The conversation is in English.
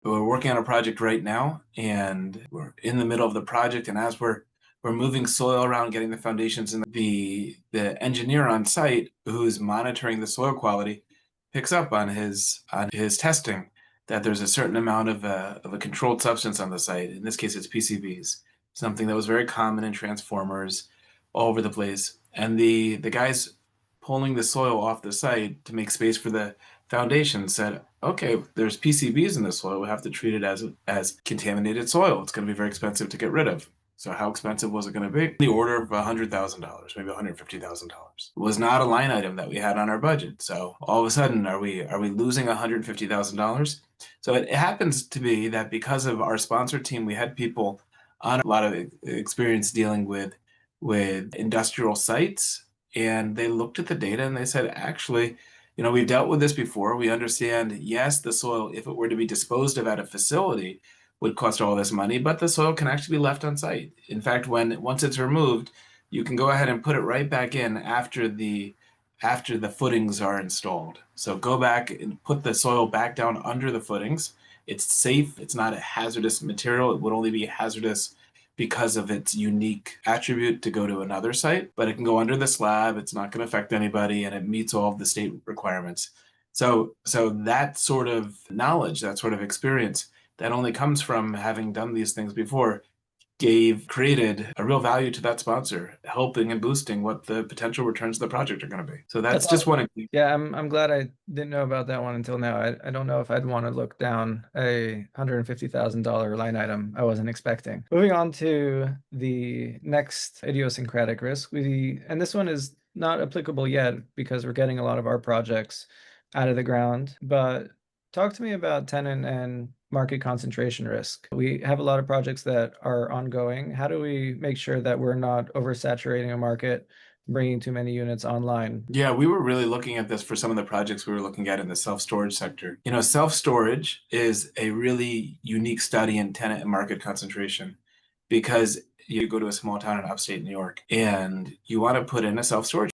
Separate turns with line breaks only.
We're working on a project right now, and we're in the middle of the project. And as we're moving soil around, getting the foundations, and the engineer on site who's monitoring the soil quality picks up on his testing that there's a certain amount of a controlled substance on the site. In this case, it's PCBs, something that was very common in transformers all over the place. And the guys pulling the soil off the site to make space for the foundation said, okay, there's PCBs in the soil. We have to treat it as contaminated soil. It's going to be very expensive to get rid of. So how expensive was it going to be? The order of $100,000, maybe $150,000. It was not a line item that we had on our budget. So all of a sudden, are we losing $150,000? So it happens to be that because of our sponsor team, we had people on a lot of experience dealing with industrial sites, and they looked at the data and they said, actually, we've dealt with this before. We understand, yes, the soil, if it were to be disposed of at a facility, would cost all this money, but the soil can actually be left on site. In fact, once it's removed, you can go ahead and put it right back in after the footings are installed. So go back and put the soil back down under the footings. It's safe. It's not a hazardous material. It would only be hazardous because of its unique attribute to go to another site, but it can go under the slab. It's not going to affect anybody, and it meets all of the state requirements. So that sort of knowledge, that sort of experience, that only comes from having done these things before, created a real value to that sponsor, helping and boosting what the potential returns of the project are going to be. So that's
That's
just
awesome.
one example.
Yeah, I'm glad I didn't know about that one until now. I don't know if I'd want to look down a $150,000 line item I wasn't expecting. Moving on to the next idiosyncratic risk, and this one is not applicable yet because we're getting a lot of our projects out of the ground, but talk to me about tenant and market concentration risk. We have a lot of projects that are ongoing. How do we make sure that we're not oversaturating a market, bringing too many units online?
Yeah, we were really looking at this for some of the projects we were looking at in the self-storage sector. Self-storage is a really unique study in tenant and market concentration because you go to a small town in upstate New York and you want to put in a self-storage